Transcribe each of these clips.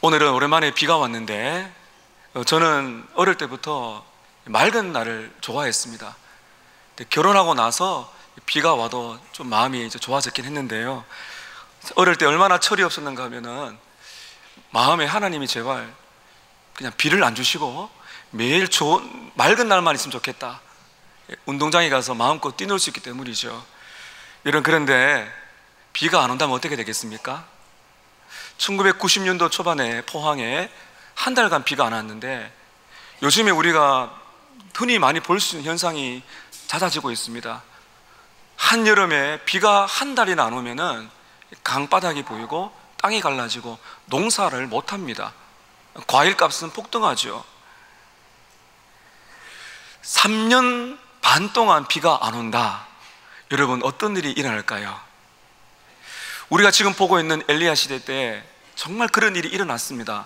오늘은 오랜만에 비가 왔는데 저는 어릴 때부터 맑은 날을 좋아했습니다. 근데 결혼하고 나서 비가 와도 좀 마음이 이제 좋아졌긴 했는데요, 어릴 때 얼마나 철이 없었는가 하면은 마음에 하나님이 제발 그냥 비를 안 주시고 매일 좋은 맑은 날만 있으면 좋겠다, 운동장에 가서 마음껏 뛰놀 수 있기 때문이죠. 그런데 비가 안 온다면 어떻게 되겠습니까? 1990년도 초반에 포항에 한 달간 비가 안 왔는데 요즘에 우리가 흔히 많이 볼 수 있는 현상이 잦아지고 있습니다. 한여름에 비가 한 달이나 안 오면은 강바닥이 보이고 땅이 갈라지고 농사를 못합니다. 과일값은 폭등하죠. 3년 반 동안 비가 안 온다. 여러분, 어떤 일이 일어날까요? 우리가 지금 보고 있는 엘리야 시대 때 정말 그런 일이 일어났습니다.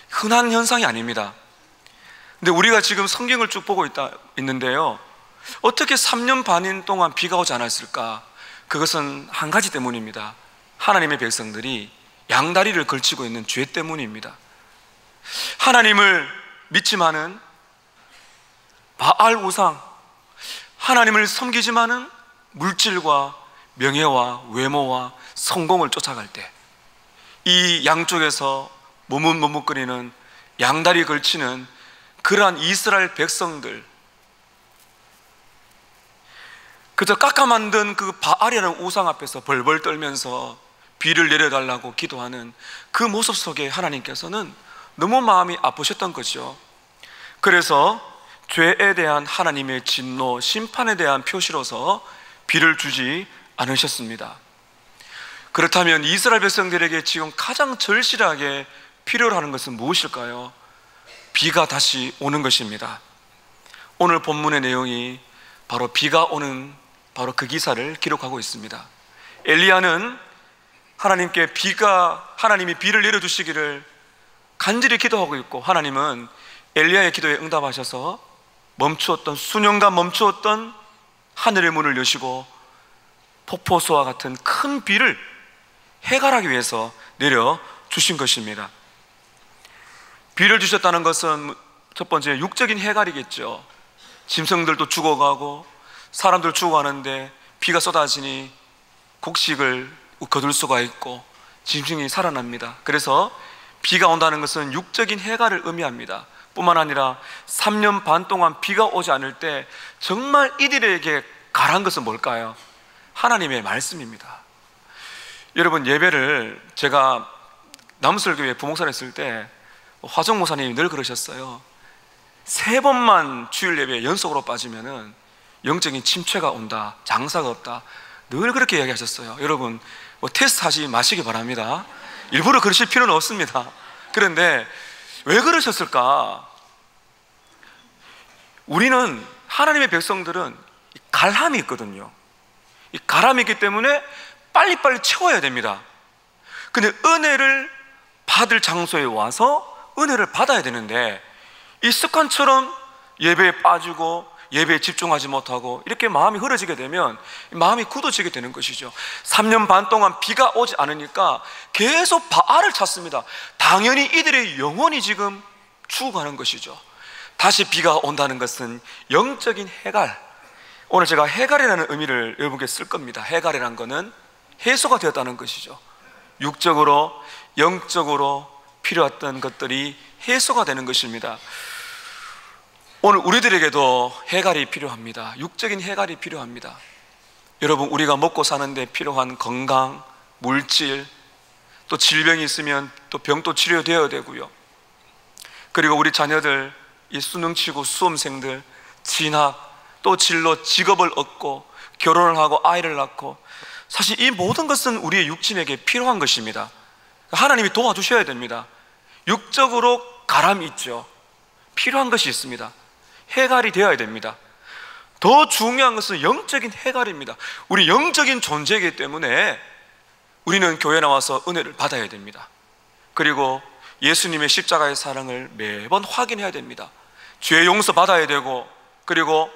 흔한 현상이 아닙니다. 근데 우리가 지금 성경을 쭉 보고 있는데요, 어떻게 3년 반 동안 비가 오지 않았을까? 그것은 한 가지 때문입니다. 하나님의 백성들이 양다리를 걸치고 있는 죄 때문입니다. 하나님을 믿지만은 바알 우상, 하나님을 섬기지만은 물질과 명예와 외모와 성공을 쫓아갈 때 이 양쪽에서 머뭇머뭇거리는 양다리 걸치는 그러한 이스라엘 백성들, 그저 깎아 만든 그 바알이라는 우상 앞에서 벌벌 떨면서 비를 내려달라고 기도하는 그 모습 속에 하나님께서는 너무 마음이 아프셨던 거죠. 그래서 죄에 대한 하나님의 진노, 심판에 대한 표시로서 비를 주지 않으셨습니다. 그렇다면 이스라엘 백성들에게 지금 가장 절실하게 필요로 하는 것은 무엇일까요? 비가 다시 오는 것입니다. 오늘 본문의 내용이 바로 비가 오는 바로 그 기사를 기록하고 있습니다. 엘리야는 하나님이 비를 내려주시기를 간절히 기도하고 있고, 하나님은 엘리야의 기도에 응답하셔서 수년간 멈추었던 하늘의 문을 여시고 폭포수와 같은 큰 비를 해결하기 위해서 내려주신 것입니다. 비를 주셨다는 것은 첫 번째 육적인 해갈이겠죠. 짐승들도 죽어가고 사람들 죽어가는데 비가 쏟아지니 곡식을 거둘 수가 있고 짐승이 살아납니다. 그래서 비가 온다는 것은 육적인 해갈을 의미합니다. 뿐만 아니라 3년 반 동안 비가 오지 않을 때 정말 이들에게 가라한 것은 뭘까요? 하나님의 말씀입니다. 여러분, 예배를 제가 남설교회 부목사를 했을 때 화정 목사님이 늘 그러셨어요. 3번만 주일 예배에 연속으로 빠지면은 영적인 침체가 온다, 장사가 없다, 늘 그렇게 이야기하셨어요. 여러분, 테스트 하지 마시기 바랍니다. 일부러 그러실 필요는 없습니다. 그런데 왜 그러셨을까? 우리는, 하나님의 백성들은 갈함이 있거든요. 이 갈함이 있기 때문에 빨리빨리 채워야 됩니다. 근데 은혜를 받을 장소에 와서 은혜를 받아야 되는데 이 습관처럼 예배에 빠지고 예배에 집중하지 못하고 이렇게 마음이 흐려지게 되면 마음이 굳어지게 되는 것이죠. 3년 반 동안 비가 오지 않으니까 계속 바알을 찾습니다. 당연히 이들의 영혼이 지금 죽어가는 것이죠. 다시 비가 온다는 것은 영적인 해갈, 오늘 제가 해갈이라는 의미를 여러분께 쓸 겁니다. 해갈이라는 것은 해소가 되었다는 것이죠. 육적으로 영적으로 필요했던 것들이 해소가 되는 것입니다. 오늘 우리들에게도 해갈이 필요합니다. 육적인 해갈이 필요합니다. 여러분, 우리가 먹고 사는데 필요한 건강, 물질, 또 질병이 있으면 또 병도 치료되어야 되고요. 그리고 우리 자녀들, 이 수능치고 수험생들 진학, 또 진로, 직업을 얻고 결혼을 하고 아이를 낳고, 사실 이 모든 것은 우리의 육신에게 필요한 것입니다. 하나님이 도와주셔야 됩니다. 육적으로 가람이 있죠. 필요한 것이 있습니다. 해갈이 되어야 됩니다. 더 중요한 것은 영적인 해갈입니다. 우리 영적인 존재이기 때문에 우리는 교회 나와서 은혜를 받아야 됩니다. 그리고 예수님의 십자가의 사랑을 매번 확인해야 됩니다. 죄 용서 받아야 되고, 그리고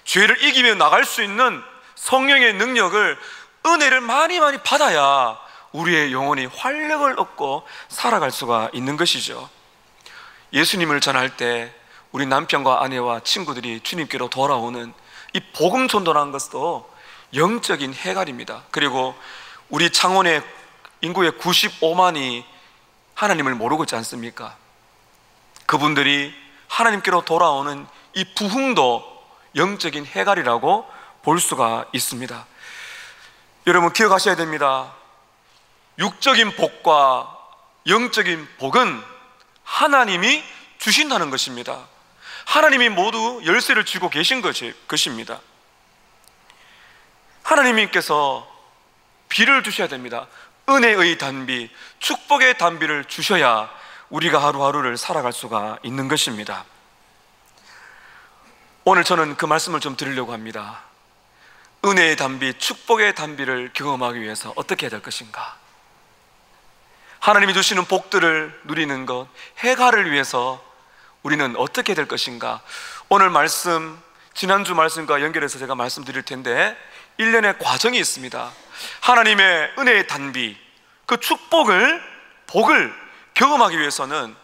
죄를 이기며 나갈 수 있는 성령의 능력을, 은혜를 많이 받아야 우리의 영혼이 활력을 얻고 살아갈 수가 있는 것이죠. 예수님을 전할 때 우리 남편과 아내와 친구들이 주님께로 돌아오는 이 복음 전도라는 것도 영적인 해갈입니다. 그리고 우리 창원의 인구의 95만이 하나님을 모르고 있지 않습니까? 그분들이 하나님께로 돌아오는 이 부흥도 영적인 해갈이라고 볼 수가 있습니다. 여러분 기억하셔야 됩니다. 육적인 복과 영적인 복은 하나님이 주신다는 것입니다. 하나님이 모두 열쇠를 쥐고 계신 것입니다. 하나님께서 비를 주셔야 됩니다. 은혜의 단비, 축복의 단비를 주셔야 우리가 하루하루를 살아갈 수가 있는 것입니다. 오늘 저는 그 말씀을 좀 드리려고 합니다. 은혜의 단비, 축복의 단비를 경험하기 위해서 어떻게 해야 될 것인가? 하나님이 주시는 복들을 누리는 것, 해갈을 위해서 우리는 어떻게 해야 될 것인가? 오늘 말씀, 지난주 말씀과 연결해서 제가 말씀드릴 텐데 1년의 과정이 있습니다. 하나님의 은혜의 단비, 그 축복을, 복을 경험하기 위해서는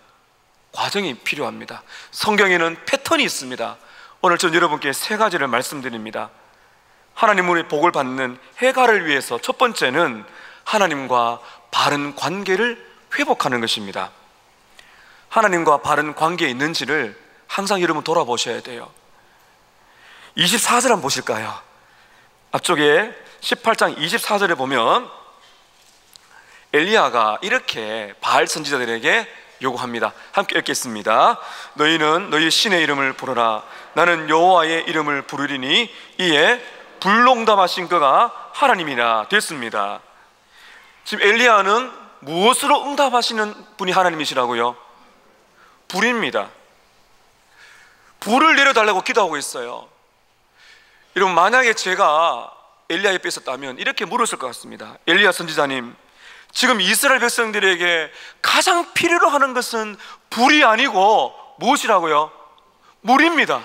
과정이 필요합니다. 성경에는 패턴이 있습니다. 오늘 전 여러분께 세 가지를 말씀드립니다. 하나님의 복을 받는 해갈을 위해서 첫 번째는 하나님과 바른 관계를 회복하는 것입니다. 하나님과 바른 관계에 있는지를 항상 여러분 돌아보셔야 돼요. 24절 한번 보실까요? 앞쪽에 18장 24절에 보면 엘리야가 이렇게 바알 선지자들에게 요구합니다. 함께 읽겠습니다. 너희는 너희 신의 이름을 부르라. 나는 여호와의 이름을 부르리니 이에 불농담하신 그가 하나님이라 됐습니다. 지금 엘리야는 무엇으로 응답하시는 분이 하나님이시라고요? 불입니다. 불을 내려달라고 기도하고 있어요. 여러분 만약에 제가 엘리야 옆에 있었다면 이렇게 물었을 것 같습니다. 엘리야 선지자님, 지금 이스라엘 백성들에게 가장 필요로 하는 것은 불이 아니고 무엇이라고요? 물입니다.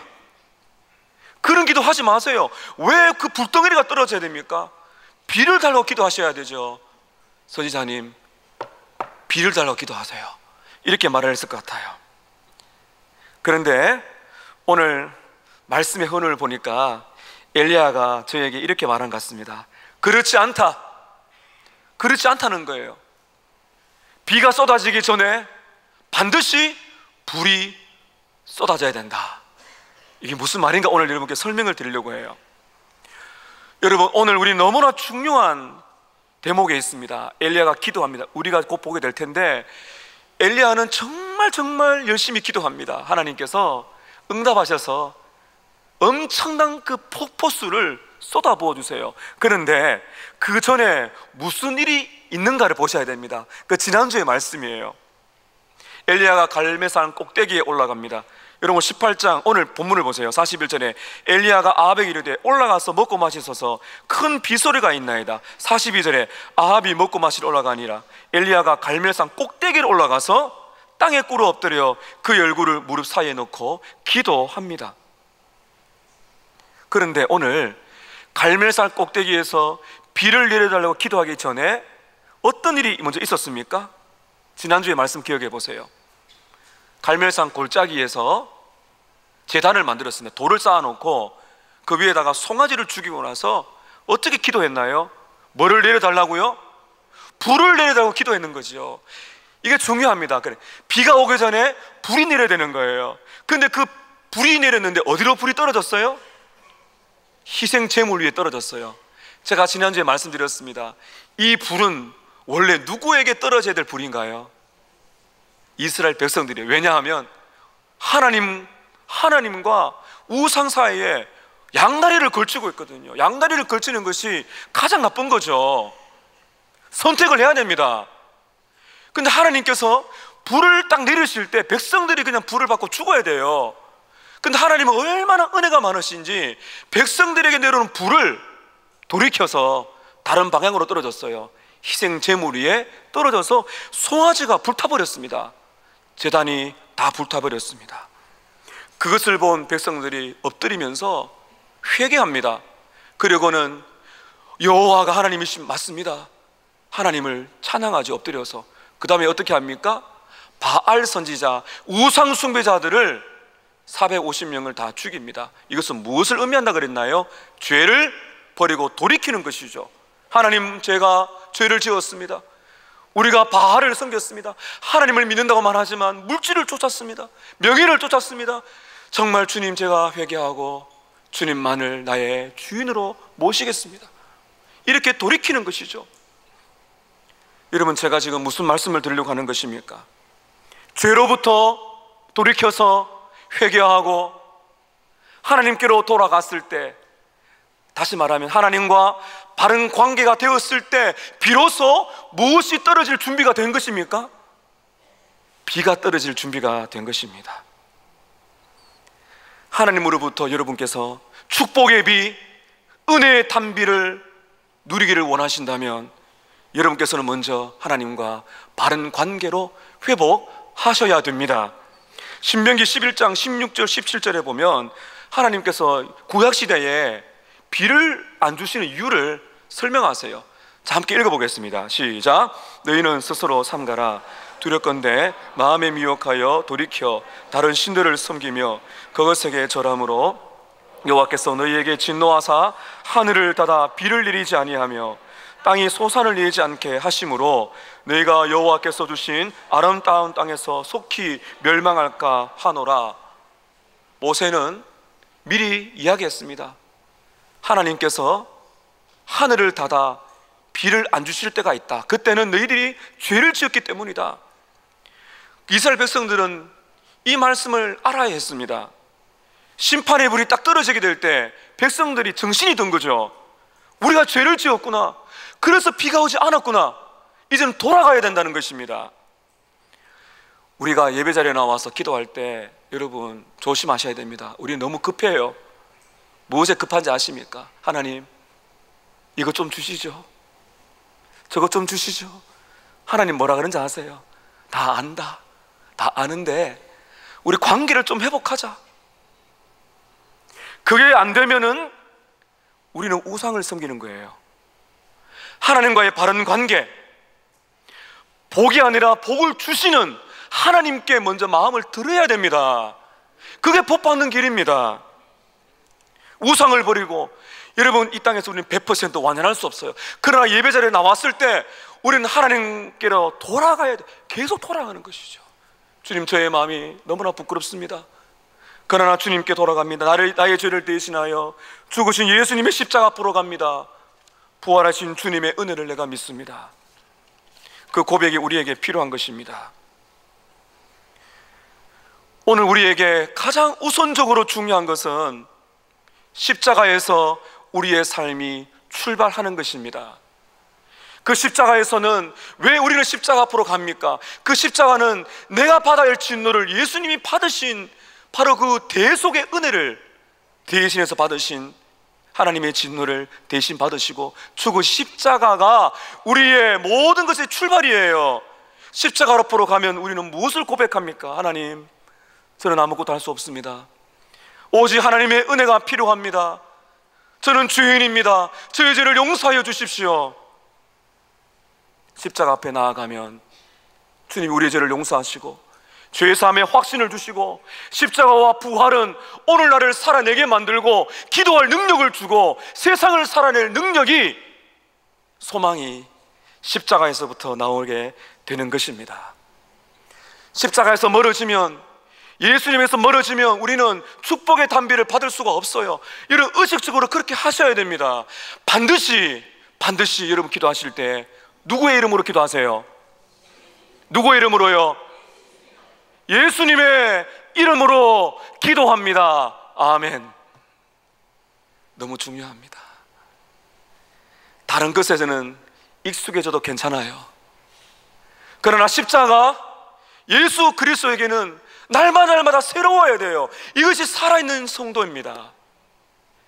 그런 기도 하지 마세요. 왜 그 불덩어리가 떨어져야 됩니까? 비를 달라고 기도하셔야 되죠. 선지자님, 비를 달라고 기도하세요. 이렇게 말을 했을 것 같아요. 그런데 오늘 말씀의 흐름을 보니까 엘리야가 저에게 이렇게 말한 것 같습니다. 그렇지 않다. 그렇지 않다는 거예요. 비가 쏟아지기 전에 반드시 불이 쏟아져야 된다. 이게 무슨 말인가 오늘 여러분께 설명을 드리려고 해요. 여러분 오늘 우리 너무나 중요한 대목에 있습니다. 엘리야가 기도합니다. 우리가 곧 보게 될 텐데 엘리야는 정말 열심히 기도합니다. 하나님께서 응답하셔서 엄청난 그 폭포수를 쏟아부어 주세요. 그런데 그 전에 무슨 일이 있는가를 보셔야 됩니다. 그 지난주의 말씀이에요. 엘리야가 갈멜산 꼭대기에 올라갑니다. 여러분 18장 오늘 본문을 보세요. 41절에 엘리야가 아합에게 이르되 올라가서 먹고 마시소서 큰 비소리가 있나이다. 42절에 아합이 먹고 마시러 올라가니라. 엘리야가 갈멜산 꼭대기를 올라가서 땅에 꿇어 엎드려 그 얼굴을 무릎 사이에 넣고 기도합니다. 그런데 오늘 갈멜산 꼭대기에서 비를 내려달라고 기도하기 전에 어떤 일이 먼저 있었습니까? 지난주에 말씀 기억해 보세요. 갈멜산 골짜기에서 제단을 만들었습니다. 돌을 쌓아놓고 그 위에다가 송아지를 죽이고 나서 어떻게 기도했나요? 뭐를 내려달라고요? 불을 내려달라고 기도했는 거죠. 이게 중요합니다. 그래, 비가 오기 전에 불이 내려야 되는 거예요. 근데 그 불이 내렸는데 어디로 불이 떨어졌어요? 희생 제물 위에 떨어졌어요. 제가 지난주에 말씀드렸습니다. 이 불은 원래 누구에게 떨어져야 될 불인가요? 이스라엘 백성들이에요. 왜냐하면 하나님과 우상 사이에 양다리를 걸치고 있거든요. 양다리를 걸치는 것이 가장 나쁜 거죠. 선택을 해야 됩니다. 근데 하나님께서 불을 딱 내리실 때 백성들이 그냥 불을 받고 죽어야 돼요. 근데 하나님은 얼마나 은혜가 많으신지 백성들에게 내려오는 불을 돌이켜서 다른 방향으로 떨어졌어요. 희생 제물 위에 떨어져서 송아지가 불타버렸습니다. 제단이 다 불타버렸습니다. 그것을 본 백성들이 엎드리면서 회개합니다. 그리고는 여호와가 하나님이신 맞습니다. 하나님을 찬양하지, 엎드려서. 그 다음에 어떻게 합니까? 바알 선지자, 우상 숭배자들을 450명을 다 죽입니다. 이것은 무엇을 의미한다 그랬나요? 죄를 버리고 돌이키는 것이죠. 하나님, 제가 죄를 지었습니다. 우리가 바알을 섬겼습니다. 하나님을 믿는다고만 하지만 물질을 쫓았습니다. 명예를 쫓았습니다. 정말 주님, 제가 회개하고 주님만을 나의 주인으로 모시겠습니다. 이렇게 돌이키는 것이죠. 여러분, 제가 지금 무슨 말씀을 드리려고 하는 것입니까? 죄로부터 돌이켜서 회개하고 하나님께로 돌아갔을 때, 다시 말하면 하나님과 바른 관계가 되었을 때 비로소 무엇이 떨어질 준비가 된 것입니까? 비가 떨어질 준비가 된 것입니다. 하나님으로부터 여러분께서 축복의 비, 은혜의 단비를 누리기를 원하신다면 여러분께서는 먼저 하나님과 바른 관계로 회복하셔야 됩니다. 신명기 11장 16절 17절에 보면 하나님께서 구약시대에 비를 안 주시는 이유를 설명하세요. 자, 함께 읽어보겠습니다. 시작. 너희는 스스로 삼가라. 두렵건대 마음에 미혹하여 돌이켜 다른 신들을 섬기며 그것에게 절함으로 여호와께서 너희에게 진노하사 하늘을 닫아 비를 내리지 아니하며 땅이 소산을 내지 않게 하심으로 너희가 여호와께서 주신 아름다운 땅에서 속히 멸망할까 하노라. 모세는 미리 이야기했습니다. 하나님께서 하늘을 닫아 비를 안 주실 때가 있다. 그때는 너희들이 죄를 지었기 때문이다. 이스라엘 백성들은 이 말씀을 알아야 했습니다. 심판의 불이 딱 떨어지게 될 때 백성들이 정신이 든 거죠. 우리가 죄를 지었구나. 그래서 비가 오지 않았구나. 이제는 돌아가야 된다는 것입니다. 우리가 예배 자리에 나와서 기도할 때 여러분 조심하셔야 됩니다. 우리 너무 급해요. 무엇에 급한지 아십니까? 하나님, 이것 좀 주시죠. 저것 좀 주시죠. 하나님 뭐라 그런지 아세요? 다 안다. 다 아는데 우리 관계를 좀 회복하자. 그게 안 되면은 우리는 우상을 섬기는 거예요. 하나님과의 바른 관계, 복이 아니라 복을 주시는 하나님께 먼저 마음을 들어야 됩니다. 그게 복 받는 길입니다. 우상을 버리고, 여러분, 이 땅에서 우리는 100% 완전할 수 없어요. 그러나 예배 자리에 나왔을 때 우리는 하나님께로 돌아가야 돼. 계속 돌아가는 것이죠. 주님, 저의 마음이 너무나 부끄럽습니다. 그러나 주님께 돌아갑니다. 나의 죄를 대신하여 죽으신 예수님의 십자가 앞으로 갑니다. 부활하신 주님의 은혜를 내가 믿습니다. 그 고백이 우리에게 필요한 것입니다. 오늘 우리에게 가장 우선적으로 중요한 것은 십자가에서 우리의 삶이 출발하는 것입니다. 그 십자가에서는 왜 우리는 십자가 앞으로 갑니까? 그 십자가는 내가 받아야 할 진노를 예수님이 받으신 바로 그 대속의 은혜를 대신해서 받으신 하나님의 진노를 대신 받으시고 죽은 십자가가 우리의 모든 것의 출발이에요. 십자가 앞으로 가면 우리는 무엇을 고백합니까? 하나님, 저는 아무것도 할 수 없습니다. 오직 하나님의 은혜가 필요합니다. 저는 죄인입니다. 저의 죄를 용서하여 주십시오. 십자가 앞에 나아가면 주님이 우리의 죄를 용서하시고 죄사함의 확신을 주시고 십자가와 부활은 오늘날을 살아내게 만들고 기도할 능력을 주고 세상을 살아낼 능력이, 소망이 십자가에서부터 나오게 되는 것입니다. 십자가에서 멀어지면, 예수님에서 멀어지면 우리는 축복의 단비를 받을 수가 없어요. 여러분, 의식적으로 그렇게 하셔야 됩니다. 반드시 여러분 기도하실 때 누구의 이름으로 기도하세요? 누구의 이름으로요? 예수님의 이름으로 기도합니다. 아멘. 너무 중요합니다. 다른 것에서는 익숙해져도 괜찮아요. 그러나 십자가, 예수 그리스도에게는 날마다 새로워야 돼요. 이것이 살아있는 성도입니다.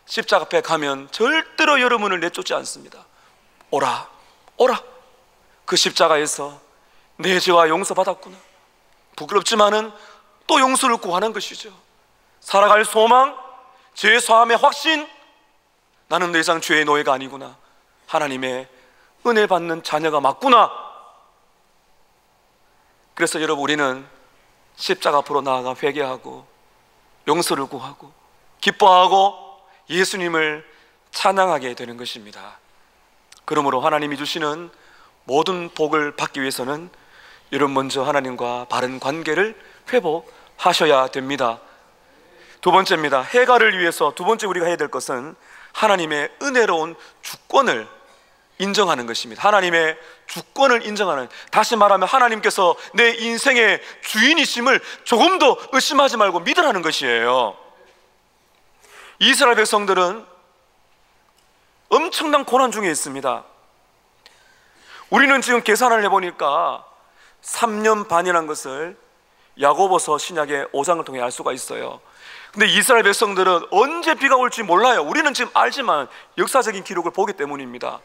십자가 앞에 가면 절대로 여러분을 내쫓지 않습니다. 오라. 그 십자가에서 내 죄와 용서받았구나. 부끄럽지만은 또 용서를 구하는 것이죠. 살아갈 소망, 죄 사함의 확신, 나는 더 이상 죄의 노예가 아니구나. 하나님의 은혜 받는 자녀가 맞구나. 그래서 여러분, 우리는 십자가 앞으로 나아가 회개하고 용서를 구하고 기뻐하고 예수님을 찬양하게 되는 것입니다. 그러므로 하나님이 주시는 모든 복을 받기 위해서는 여러분, 먼저 하나님과 바른 관계를 회복하셔야 됩니다. 두 번째입니다. 해가를 위해서 두 번째 우리가 해야 될 것은 하나님의 은혜로운 주권을 인정하는 것입니다. 하나님의 주권을 인정하는, 다시 말하면 하나님께서 내 인생의 주인이심을 조금도 의심하지 말고 믿으라는 것이에요. 이스라엘 백성들은 엄청난 고난 중에 있습니다. 우리는 지금 계산을 해보니까 3년 반이라는 것을 야고보서 신약의 5장을 통해 알 수가 있어요. 근데 이스라엘 백성들은 언제 비가 올지 몰라요. 우리는 지금 알지만 역사적인 기록을 보기 때문입니다.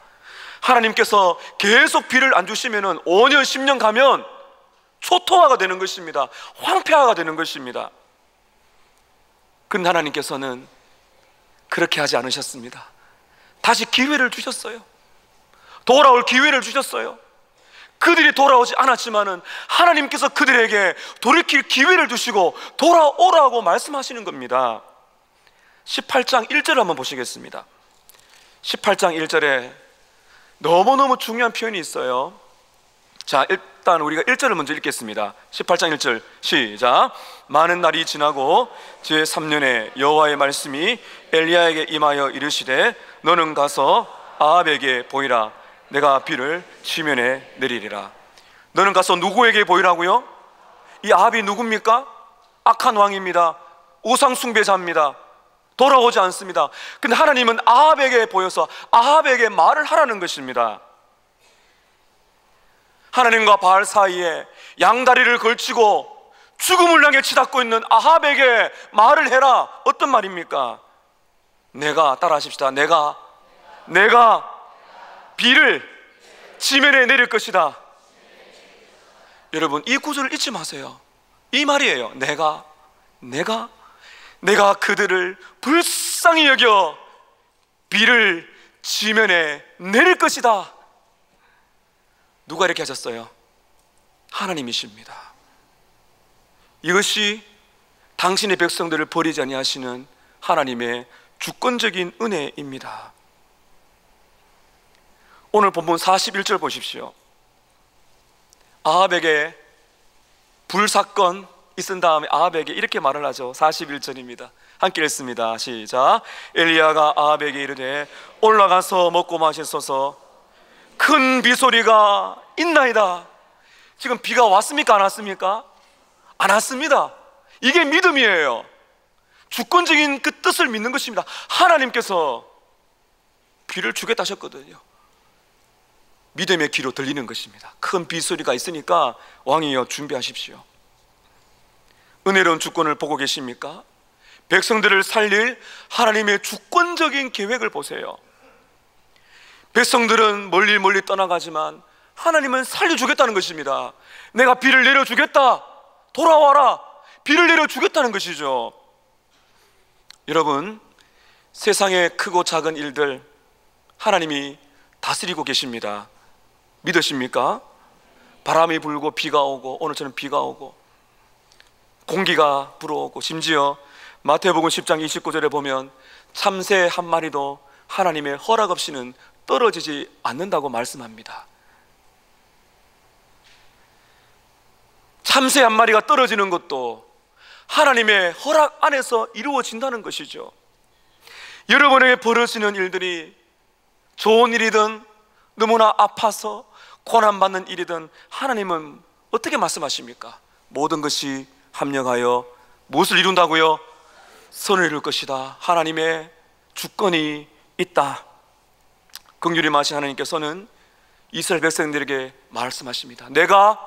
하나님께서 계속 비를 안 주시면 5년 10년 가면 초토화가 되는 것입니다. 황폐화가 되는 것입니다. 그런데 하나님께서는 그렇게 하지 않으셨습니다. 다시 기회를 주셨어요. 돌아올 기회를 주셨어요. 그들이 돌아오지 않았지만은 하나님께서 그들에게 돌이킬 기회를 주시고 돌아오라고 말씀하시는 겁니다. 18장 1절을 한번 보시겠습니다. 18장 1절에 너무너무 중요한 표현이 있어요. 자, 일단 우리가 1절을 먼저 읽겠습니다. 18장 1절 시작. 많은 날이 지나고 제3년에 여호와의 말씀이 엘리야에게 임하여 이르시되 너는 가서 아합에게 보이라. 내가 비를 지면에 내리리라. 너는 가서 누구에게 보이라고요? 이 아합이 누굽니까? 악한 왕입니다. 우상 숭배자입니다. 돌아오지 않습니다. 근데 하나님은 아합에게 보여서 아합에게 말을 하라는 것입니다. 하나님과 바알 사이에 양다리를 걸치고 죽음을 향해 치닫고 있는 아합에게 말을 해라. 어떤 말입니까? 내가, 따라하십시다. 내가 비를 지면에 내릴 것이다. 여러분, 이 구절을 잊지 마세요. 이 말이에요. 내가 그들을 불쌍히 여겨 비를 지면에 내릴 것이다. 누가 이렇게 하셨어요? 하나님이십니다. 이것이 당신의 백성들을 버리지 아니하시는 하나님의 주권적인 은혜입니다. 오늘 본문 41절 보십시오. 아합에게 불사건 있은 다음에 아합에게 이렇게 말을 하죠. 41절입니다. 함께 읽습니다. 시작. 엘리야가 아합에게 이르되 올라가서 먹고 마시소서. 큰 비소리가 있나이다. 지금 비가 왔습니까? 안 왔습니까? 안 왔습니다. 이게 믿음이에요. 주권적인 그 뜻을 믿는 것입니다. 하나님께서 비를 주겠다 하셨거든요. 믿음의 귀로 들리는 것입니다. 큰 비소리가 있으니까 왕이여 준비하십시오. 은혜로운 주권을 보고 계십니까? 백성들을 살릴 하나님의 주권적인 계획을 보세요. 백성들은 멀리 떠나가지만 하나님은 살려주겠다는 것입니다. 내가 비를 내려주겠다. 돌아와라. 비를 내려주겠다는 것이죠. 여러분, 세상의 크고 작은 일들 하나님이 다스리고 계십니다. 믿으십니까? 바람이 불고 비가 오고, 오늘처럼 비가 오고 공기가 불어오고, 심지어 마태복음 10장 29절에 보면 참새 한 마리도 하나님의 허락 없이는 떨어지지 않는다고 말씀합니다. 참새 한 마리가 떨어지는 것도 하나님의 허락 안에서 이루어진다는 것이죠. 여러분에게 벌어지는 일들이 좋은 일이든 너무나 아파서 고난받는 일이든 하나님은 어떻게 말씀하십니까? 모든 것이 합력하여 무엇을 이룬다고요? 선을 이룰 것이다. 하나님의 주권이 있다. 긍휼히 마신 하나님께서는 이스라엘 백성들에게 말씀하십니다. 내가,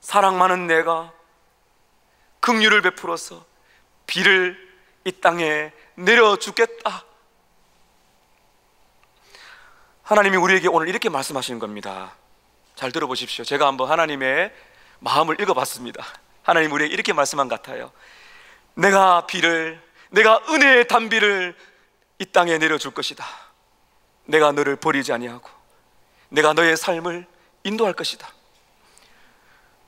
사랑 많은 내가 긍휼을 베풀어서 비를 이 땅에 내려주겠다. 하나님이 우리에게 오늘 이렇게 말씀하시는 겁니다. 잘 들어보십시오. 제가 한번 하나님의 마음을 읽어봤습니다. 하나님 우리에게 이렇게 말씀한 것 같아요. 내가 은혜의 단비를 이 땅에 내려줄 것이다. 내가 너를 버리지 아니하고 내가 너의 삶을 인도할 것이다.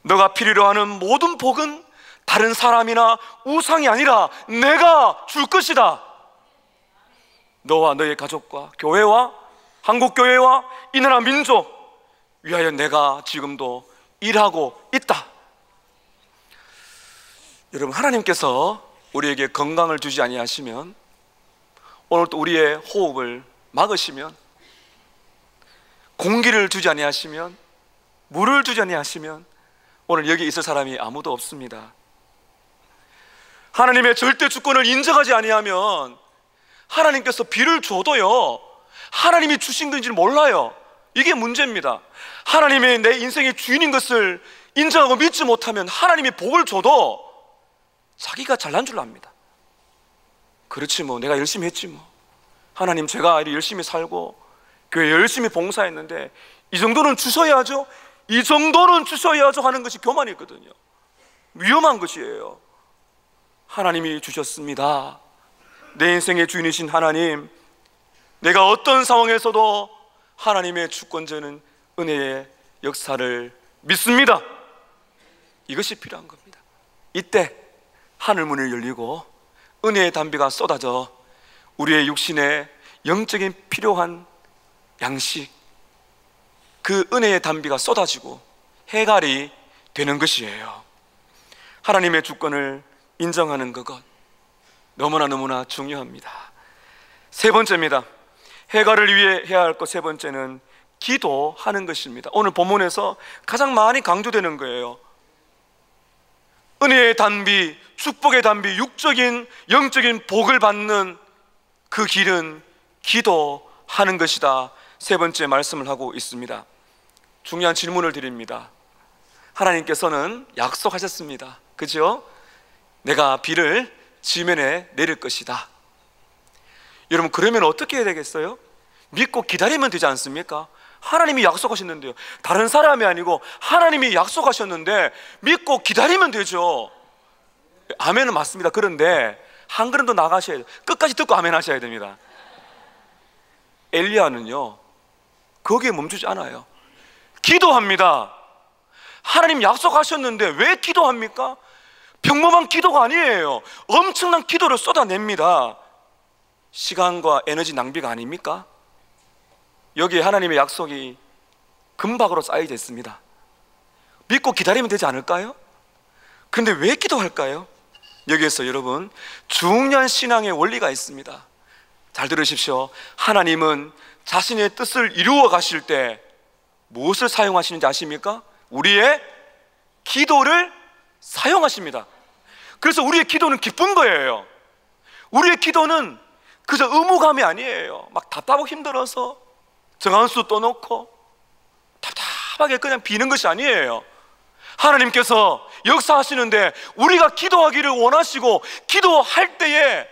너가 필요로 하는 모든 복은 다른 사람이나 우상이 아니라 내가 줄 것이다. 너와 너의 가족과 교회와 한국교회와 이 나라 민족 위하여 내가 지금도 일하고 있다. 여러분, 하나님께서 우리에게 건강을 주지 아니하시면, 오늘 또 우리의 호흡을 막으시면, 공기를 주지 아니하시면, 물을 주지 아니하시면 오늘 여기 있을 사람이 아무도 없습니다. 하나님의 절대 주권을 인정하지 아니하면 하나님께서 비를 줘도요, 하나님이 주신 건지를 몰라요. 이게 문제입니다. 하나님이 내 인생의 주인인 것을 인정하고 믿지 못하면 하나님이 복을 줘도 자기가 잘난 줄 압니다. 그렇지 뭐, 내가 열심히 했지 뭐, 하나님 제가 열심히 살고 교회 열심히 봉사했는데 이 정도는 주셔야죠, 이 정도는 주셔야죠 하는 것이 교만이거든요. 위험한 것이에요. 하나님이 주셨습니다. 내 인생의 주인이신 하나님, 내가 어떤 상황에서도 하나님의 주권자는 은혜의 역사를 믿습니다. 이것이 필요한 겁니다. 이때 하늘문이 열리고 은혜의 담비가 쏟아져 우리의 육신에 영적인 필요한 양식, 그 은혜의 담비가 쏟아지고 해갈이 되는 것이에요. 하나님의 주권을 인정하는 것, 너무나 중요합니다. 세 번째입니다. 해갈을 위해 해야 할 것 세 번째는 기도하는 것입니다. 오늘 본문에서 가장 많이 강조되는 거예요. 은혜의 단비, 축복의 단비, 육적인 영적인 복을 받는 그 길은 기도하는 것이다. 세 번째 말씀을 하고 있습니다. 중요한 질문을 드립니다. 하나님께서는 약속하셨습니다. 그죠? 내가 비를 지면에 내릴 것이다. 여러분, 그러면 어떻게 해야 되겠어요? 믿고 기다리면 되지 않습니까? 하나님이 약속하셨는데요, 다른 사람이 아니고 하나님이 약속하셨는데 믿고 기다리면 되죠. 아멘은 맞습니다. 그런데 한 걸음 더 나가셔야 돼요. 끝까지 듣고 아멘 하셔야 됩니다. 엘리야는요, 거기에 멈추지 않아요. 기도합니다. 하나님 약속하셨는데 왜 기도합니까? 평범한 기도가 아니에요. 엄청난 기도를 쏟아냅니다. 시간과 에너지 낭비가 아닙니까? 여기에 하나님의 약속이 금박으로 쌓여져 있습니다. 믿고 기다리면 되지 않을까요? 근데 왜 기도할까요? 여기에서 여러분, 중요한 신앙의 원리가 있습니다. 잘 들으십시오. 하나님은 자신의 뜻을 이루어 가실 때 무엇을 사용하시는지 아십니까? 우리의 기도를 사용하십니다. 그래서 우리의 기도는 기쁜 거예요. 우리의 기도는 그저 의무감이 아니에요. 막 답답하고 힘들어서 정한수 떠놓고 답답하게 그냥 비는 것이 아니에요. 하나님께서 역사하시는데 우리가 기도하기를 원하시고 기도할 때에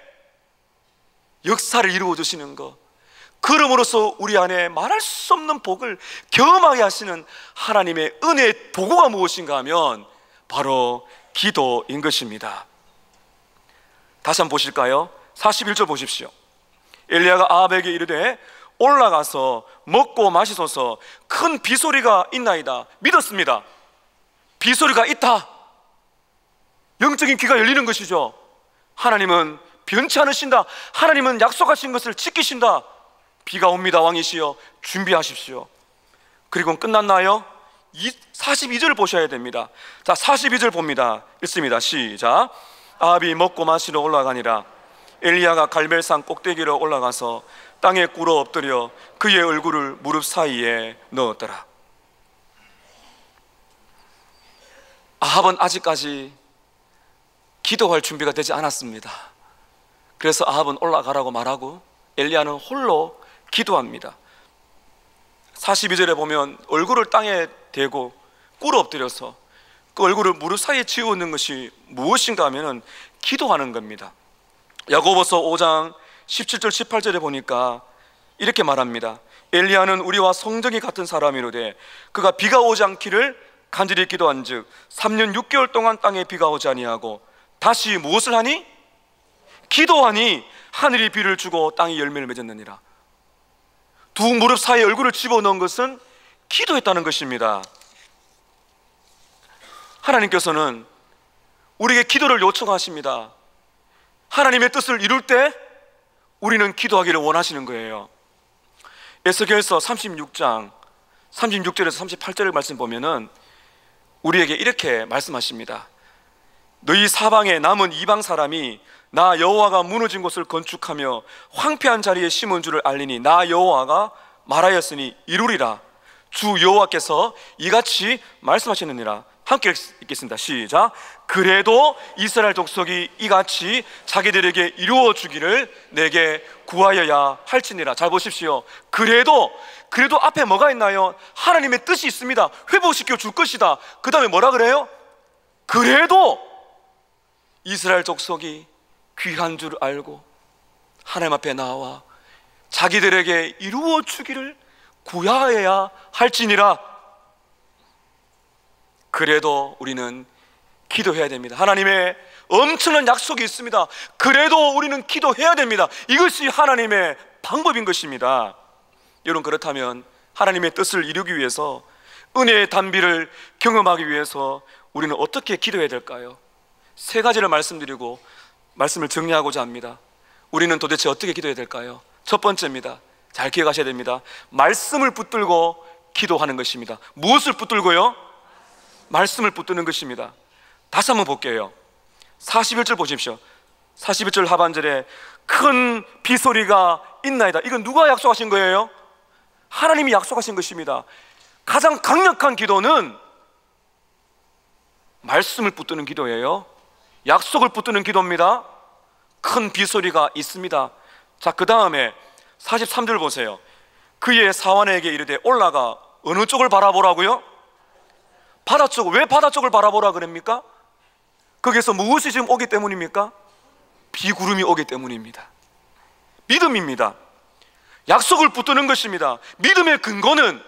역사를 이루어 주시는 것, 그럼으로써 우리 안에 말할 수 없는 복을 경험하게 하시는 하나님의 은혜의 도구가 무엇인가 하면 바로 기도인 것입니다. 다시 한번 보실까요? 41절 보십시오. 엘리야가 아합에게 이르되 올라가서 먹고 마시소서, 큰 비소리가 있나이다. 믿었습니다. 비소리가 있다. 영적인 귀가 열리는 것이죠. 하나님은 변치 않으신다. 하나님은 약속하신 것을 지키신다. 비가 옵니다. 왕이시여 준비하십시오. 그리고 끝났나요? 42절 보셔야 됩니다. 자, 42절 봅니다. 읽습니다. 시작. 아합이 먹고 마시러 올라가니라. 엘리야가 갈멜산 꼭대기로 올라가서 땅에 꿇어 엎드려 그의 얼굴을 무릎 사이에 넣었더라. 아합은 아직까지 기도할 준비가 되지 않았습니다. 그래서 아합은 올라가라고 말하고 엘리야는 홀로 기도합니다. 42절에 보면 얼굴을 땅에 대고 꿇어 엎드려서 그 얼굴을 무릎 사이에 지우는 것이 무엇인가 하면 기도하는 겁니다. 야고보서 5장 17절 18절에 보니까 이렇게 말합니다. 엘리야는 우리와 성정이 같은 사람이로되 그가 비가 오지 않기를 간절히 기도한 즉 3년 6개월 동안 땅에 비가 오지 아니하고 다시 무엇을 하니? 기도하니 하늘이 비를 주고 땅이 열매를 맺었느니라. 두 무릎 사이에 얼굴을 집어넣은 것은 기도했다는 것입니다. 하나님께서는 우리에게 기도를 요청하십니다. 하나님의 뜻을 이룰 때 우리는 기도하기를 원하시는 거예요. 에스겔서 36장 36절에서 38절의 말씀 보면은 우리에게 이렇게 말씀하십니다. 너희 사방에 남은 이방 사람이 나 여호와가 무너진 곳을 건축하며 황폐한 자리에 심은 줄을 알리니 나 여호와가 말하였으니 이루리라. 주 여호와께서 이같이 말씀하시느니라. 함께 읽겠습니다. 시작. 그래도 이스라엘 족속이 이같이 자기들에게 이루어 주기를 내게 구하여야 할지니라. 잘 보십시오. 그래도 앞에 뭐가 있나요? 하나님의 뜻이 있습니다. 회복시켜 줄 것이다. 그 다음에 뭐라 그래요? 그래도 이스라엘 족속이 귀한 줄 알고 하나님 앞에 나와 자기들에게 이루어 주기를 구하여야 할지니라. 그래도 우리는 기도해야 됩니다. 하나님의 엄청난 약속이 있습니다. 그래도 우리는 기도해야 됩니다. 이것이 하나님의 방법인 것입니다. 여러분, 그렇다면 하나님의 뜻을 이루기 위해서, 은혜의 단비를 경험하기 위해서 우리는 어떻게 기도해야 될까요? 세 가지를 말씀드리고 말씀을 정리하고자 합니다. 우리는 도대체 어떻게 기도해야 될까요? 첫 번째입니다. 잘 기억하셔야 됩니다. 말씀을 붙들고 기도하는 것입니다. 무엇을 붙들고요? 말씀을 붙드는 것입니다. 다시 한번 볼게요. 41절 보십시오. 41절 하반절에 큰 비소리가 있나이다. 이건 누가 약속하신 거예요? 하나님이 약속하신 것입니다. 가장 강력한 기도는 말씀을 붙드는 기도예요. 약속을 붙드는 기도입니다. 큰 비소리가 있습니다. 자, 그 다음에 43절 보세요. 그의 사환에게 이르되 올라가 어느 쪽을 바라보라고요? 바다 쪽. 왜 바다 쪽을 바라보라 그럽니까? 거기서 무엇이 지금 오기 때문입니까? 비구름이 오기 때문입니다. 믿음입니다. 약속을 붙드는 것입니다. 믿음의 근거는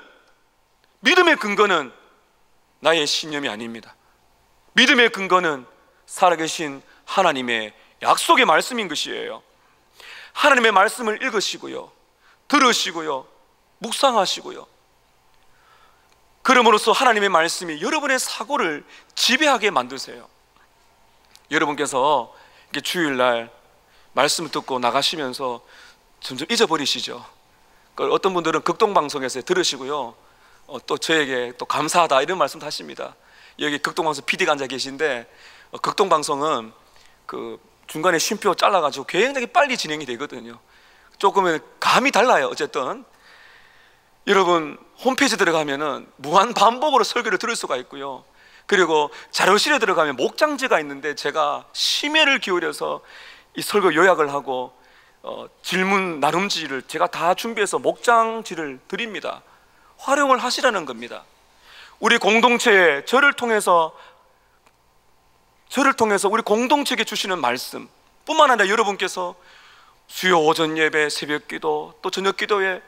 나의 신념이 아닙니다. 믿음의 근거는 살아계신 하나님의 약속의 말씀인 것이에요. 하나님의 말씀을 읽으시고요, 들으시고요, 묵상하시고요, 그럼으로써 하나님의 말씀이 여러분의 사고를 지배하게 만드세요. 여러분께서 주일날 말씀을 듣고 나가시면서 점점 잊어버리시죠. 어떤 분들은 극동방송에서 들으시고요, 또 저에게 또 감사하다 이런 말씀도 하십니다. 여기 극동방송 PD가 앉아 계신데, 극동방송은 그 중간에 쉼표 잘라가지고 굉장히 빨리 진행이 되거든요. 조금은 감이 달라요. 어쨌든 여러분 홈페이지 들어가면은 무한 반복으로 설교를 들을 수가 있고요, 그리고 자료실에 들어가면 목장지가 있는데 제가 심혈을 기울여서 이 설교 요약을 하고 질문 나눔지를 제가 다 준비해서 목장지를 드립니다. 활용을 하시라는 겁니다. 우리 공동체에 저를 통해서 우리 공동체에게 주시는 말씀 뿐만 아니라 여러분께서 수요 오전 예배, 새벽 기도, 또 저녁 기도에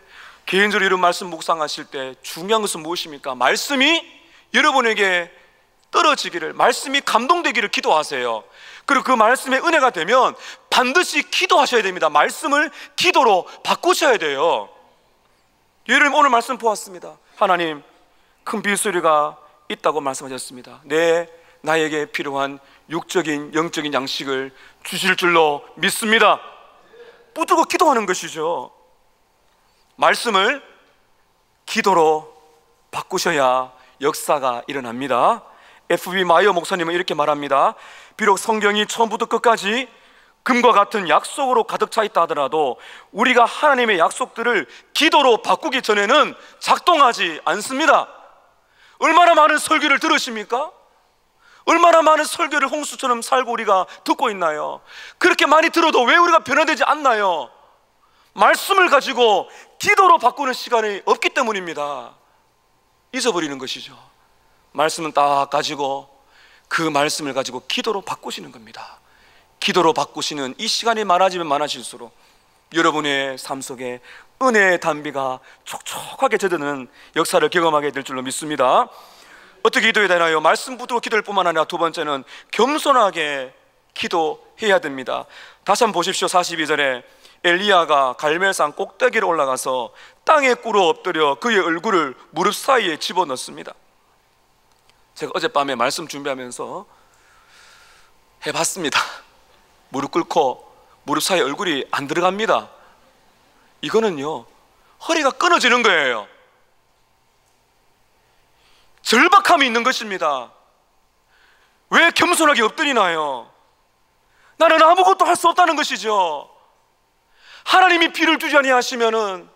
개인적으로 이런 말씀 묵상하실 때 중요한 것은 무엇입니까? 말씀이 여러분에게 떨어지기를, 말씀이 감동되기를 기도하세요. 그리고 그 말씀의 은혜가 되면 반드시 기도하셔야 됩니다. 말씀을 기도로 바꾸셔야 돼요. 예를 들면 오늘 말씀 보았습니다. 하나님, 큰 비소리가 있다고 말씀하셨습니다. 나에게 필요한 육적인 영적인 양식을 주실 줄로 믿습니다. 붙들고 기도하는 것이죠. 말씀을 기도로 바꾸셔야 역사가 일어납니다. F.B. 마이어 목사님은 이렇게 말합니다. 비록 성경이 처음부터 끝까지 금과 같은 약속으로 가득 차 있다 하더라도 우리가 하나님의 약속들을 기도로 바꾸기 전에는 작동하지 않습니다. 얼마나 많은 설교를 들으십니까? 얼마나 많은 설교를 홍수처럼 살고 우리가 듣고 있나요? 그렇게 많이 들어도 왜 우리가 변화되지 않나요? 말씀을 가지고 기도로 바꾸는 시간이 없기 때문입니다. 잊어버리는 것이죠. 말씀은 딱 가지고 그 말씀을 가지고 기도로 바꾸시는 겁니다. 기도로 바꾸시는 이 시간이 많아지면 많아질수록 여러분의 삶 속에 은혜의 단비가 촉촉하게 젖어드는 역사를 경험하게 될 줄로 믿습니다. 어떻게 기도해야 되나요? 말씀 붙들고 기도할 뿐만 아니라 두 번째는 겸손하게 기도해야 됩니다. 다시 한번 보십시오. 42절에 엘리야가 갈멜산 꼭대기로 올라가서 땅에 꿇어 엎드려 그의 얼굴을 무릎 사이에 집어넣습니다. 제가 어젯밤에 말씀 준비하면서 해봤습니다. 무릎 꿇고 무릎 사이에 얼굴이 안 들어갑니다. 이거는요, 허리가 끊어지는 거예요. 절박함이 있는 것입니다. 왜 겸손하게 엎드리나요? 나는 아무것도 할 수 없다는 것이죠. 하나님이 비를 주지 아니하시면은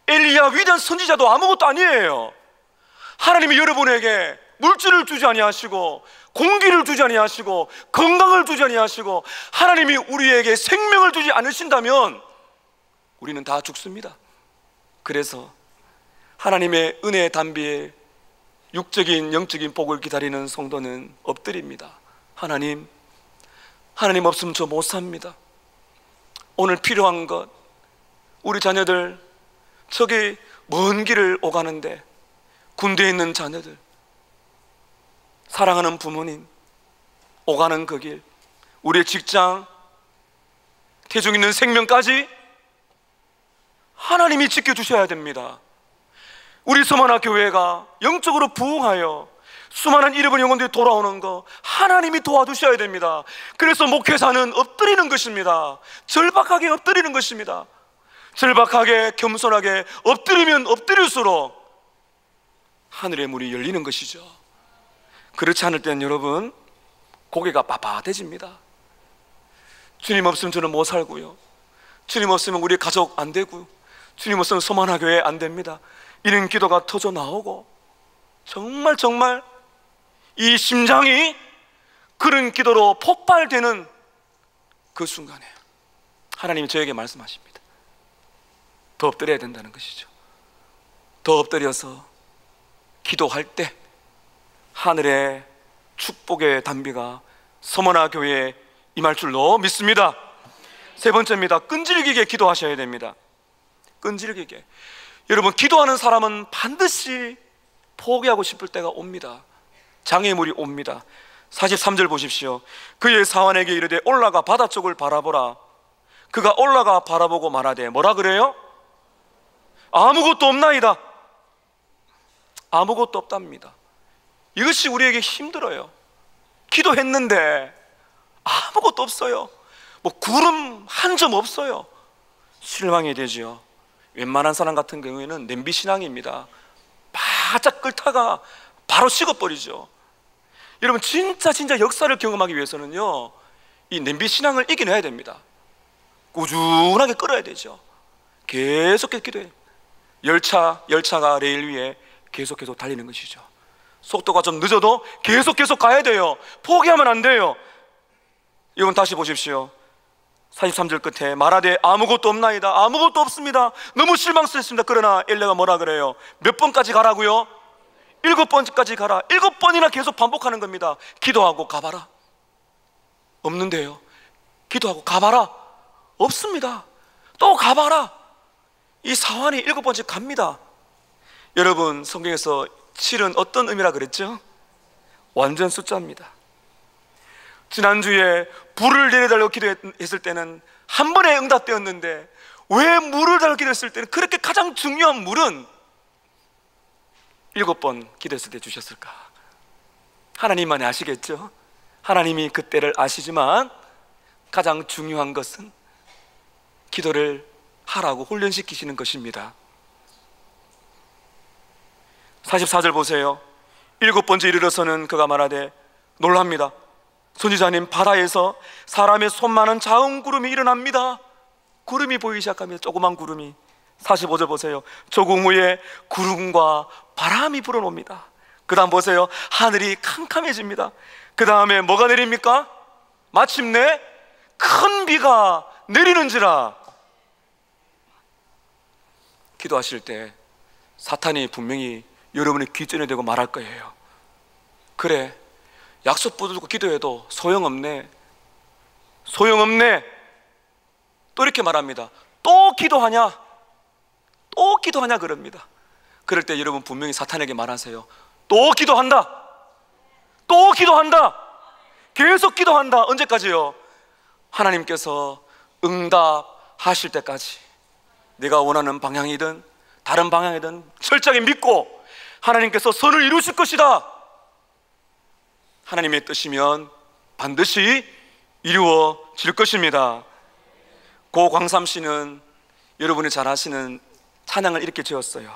엘리야 위대한 선지자도 아무것도 아니에요. 하나님이 여러분에게 물질을 주지 아니하시고 공기를 주지 아니하시고 건강을 주지 아니하시고 하나님이 우리에게 생명을 주지 않으신다면 우리는 다 죽습니다. 그래서 하나님의 은혜의 담비에 육적인 영적인 복을 기다리는 성도는 엎드립니다. 하나님 없으면 저 못 삽니다. 오늘 필요한 것, 우리 자녀들 저기 먼 길을 오가는데 군대에 있는 자녀들, 사랑하는 부모님 오가는 그 길, 우리의 직장, 태중 있는 생명까지 하나님이 지켜주셔야 됩니다. 우리 서만화 교회가 영적으로 부흥하여 수많은 잃어버린 영혼들이 돌아오는 거 하나님이 도와주셔야 됩니다. 그래서 목회자는 엎드리는 것입니다. 절박하게 엎드리는 것입니다. 절박하게 겸손하게 엎드리면 엎드릴수록 하늘의 문이 열리는 것이죠. 그렇지 않을 때는 여러분 고개가 빳빳해집니다. 주님 없으면 저는 못 살고요, 주님 없으면 우리 가족 안 되고요, 주님 없으면 서만화 교회 안 됩니다. 이런 기도가 터져 나오고 정말 이 심장이 그런 기도로 폭발되는 그 순간에 하나님이 저에게 말씀하십니다. 더 엎드려야 된다는 것이죠. 더 엎드려서 기도할 때 하늘의 축복의 단비가 서머나 교회에 임할 줄로 믿습니다. 세 번째입니다. 끈질기게 기도하셔야 됩니다. 끈질기게. 여러분, 기도하는 사람은 반드시 포기하고 싶을 때가 옵니다. 장애물이 옵니다. 43절 보십시오. 그의 사환에게 이르되 올라가 바다 쪽을 바라보라. 그가 올라가 바라보고 말하되 뭐라 그래요? 아무것도 없나이다. 아무것도 없답니다. 이것이 우리에게 힘들어요. 기도했는데 아무것도 없어요. 뭐 구름 한 점 없어요. 실망이 되죠. 웬만한 사람 같은 경우에는 냄비 신앙입니다. 바짝 끓다가 바로 식어버리죠. 여러분, 진짜 역사를 경험하기 위해서는요, 이 냄비 신앙을 이겨내야 됩니다. 꾸준하게 끓어야 되죠. 계속해서 기도해요. 열차가 레일 위에 계속 달리는 것이죠. 속도가 좀 늦어도 계속 가야 돼요. 포기하면 안 돼요. 이건 다시 보십시오. 43절 끝에 말하되 아무것도 없나이다. 아무것도 없습니다. 너무 실망스럽습니다. 그러나 엘리야가 뭐라 그래요? 몇 번까지 가라고요? 7번까지 가라. 7번이나 계속 반복하는 겁니다. 기도하고 가봐라. 없는데요. 기도하고 가봐라. 없습니다. 또 가봐라. 이 사환이 7번씩 갑니다. 여러분, 성경에서 7은 어떤 의미라 그랬죠? 완전 숫자입니다. 지난주에 불을 내려달라고 기도했을 때는 한 번에 응답되었는데 왜 물을 달라고 기도했을 때는 그렇게 가장 중요한 물은 7번 기도했을 때 주셨을까? 하나님만이 아시겠죠? 하나님이 그때를 아시지만 가장 중요한 것은 기도를 하라고 훈련시키시는 것입니다. 44절 보세요. 7번째 이르러서는 그가 말하되 놀랍니다. 선지자님, 바다에서 사람의 손만한 작은 구름이 일어납니다. 구름이 보이기 시작합니다. 조그만 구름이. 45절 보세요. 조금 후에 구름과 바람이 불어옵니다. 그 다음 보세요. 하늘이 캄캄해집니다. 그 다음에 뭐가 내립니까? 마침내 큰 비가 내리는지라. 기도하실 때 사탄이 분명히 여러분의 귓전에 대고 말할 거예요. 그래, 약속 붙들고 기도해도 소용없네. 또 이렇게 말합니다. 또 기도하냐 그럽니다. 그럴 때 여러분 분명히 사탄에게 말하세요. 또 기도한다. 계속 기도한다. 언제까지요? 하나님께서 응답하실 때까지. 내가 원하는 방향이든 다른 방향이든 철저하게 믿고 하나님께서 선을 이루실 것이다. 하나님의 뜻이면 반드시 이루어질 것입니다. 고 광삼 씨는 여러분이 잘 아시는 찬양을 이렇게 지었어요.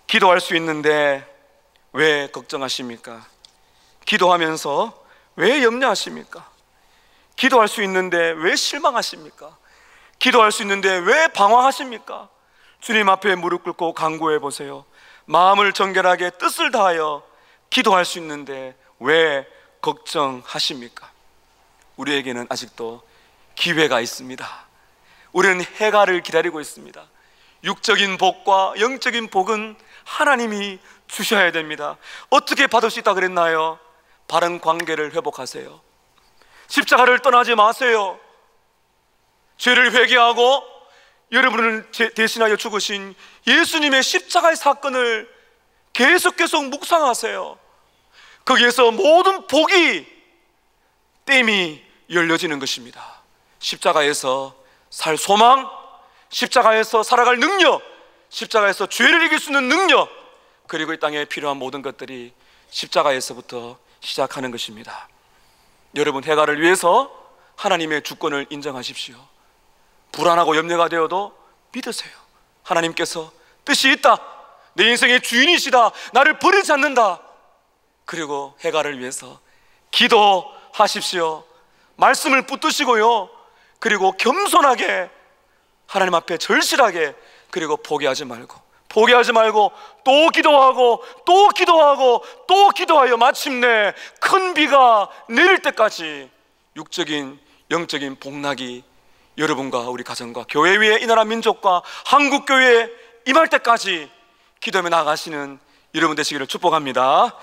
기도할 수 있는데 왜 걱정하십니까? 기도하면서 왜 염려하십니까? 기도할 수 있는데 왜 실망하십니까? 기도할 수 있는데 왜 방황하십니까? 주님 앞에 무릎 꿇고 간구해 보세요. 마음을 정결하게 뜻을 다하여 기도할 수 있는데 왜 걱정하십니까? 우리에게는 아직도 기회가 있습니다. 우리는 해가를 기다리고 있습니다. 육적인 복과 영적인 복은 하나님이 주셔야 됩니다. 어떻게 받을 수 있다 그랬나요? 바른 관계를 회복하세요. 십자가를 떠나지 마세요. 죄를 회개하고 여러분을 대신하여 죽으신 예수님의 십자가의 사건을 계속 묵상하세요. 거기에서 모든 복이 댐이 열려지는 것입니다. 십자가에서 살 소망, 십자가에서 살아갈 능력, 십자가에서 죄를 이길 수 있는 능력, 그리고 이 땅에 필요한 모든 것들이 십자가에서부터 시작하는 것입니다. 여러분, 해가를 위해서 하나님의 주권을 인정하십시오. 불안하고 염려가 되어도 믿으세요. 하나님께서 뜻이 있다. 내 인생의 주인이시다. 나를 버리지 않는다. 그리고 해가를 위해서 기도하십시오. 말씀을 붙드시고요, 그리고 겸손하게 하나님 앞에 절실하게, 그리고 포기하지 말고 또 기도하고 또 기도하고 또 기도하여 마침내 큰 비가 내릴 때까지 육적인 영적인 복락이 여러분과 우리 가정과 교회 위에, 이 나라 민족과 한국교회에 임할 때까지 기도하며 나아가시는 여러분 되시기를 축복합니다.